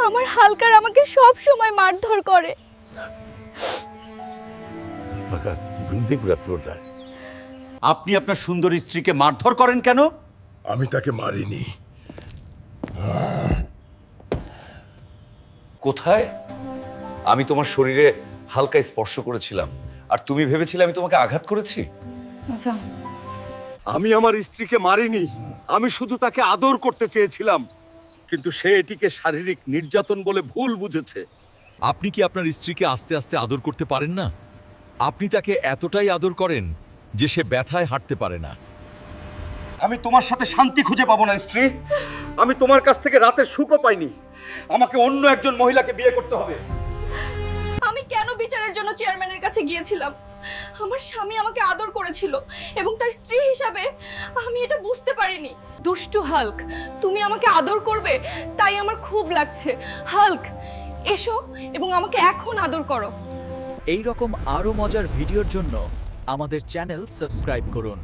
আমার হালকার আমাকে সব সময় মারধর করে। আপনি আপনার সুন্দর স্ত্রীকে মারধর করেন কেন? আমি তাকে মারিনি। কোথায়? আমি তোমার শরীরে হালকা স্পর্শ করেছিলাম আর তুমি ভেবেছিলে আমি তোমাকে আঘাত করেছি। আচ্ছা, আমি আমার স্ত্রীকে মারিনি, আমি শুধু তাকে আদর করতে চেয়েছিলাম, কিন্তু সে এটিকে শারীরিক নির্যাতন বলে ভুল বুঝেছে। আপনি কি আপনার স্ত্রীকে আস্তে আস্তে আদর করতে পারেন না? আপনি তাকে এতটাই আদর করেন যে সে ব্যথায় হাঁটতে পারে না। আমি তোমার সাথে শান্তি খুঁজে পাবো না স্ত্রী। আমি তোমার কাছ থেকে রাতের সুখও পাইনি। আমাকে অন্য একজন মহিলাকে বিয়ে করতে হবে। আমি কেন বিচারের জন্য চেয়ারম্যানের কাছে গিয়েছিলাম? আমার স্বামী আমাকে আদর করেছিল এবং তার স্ত্রী হিসাবে আমি এটা বুঝতে পারিনি। দুষ্টু হাল্ক, তুমি আমাকে আদর করবে তাই আমার খুব লাগছে। হাল্ক, এসো এবং আমাকে এখন আদর করো। এই রকম আরো মজার ভিডিওর জন্য আমাদের চ্যানেল সাবস্ক্রাইব করুন।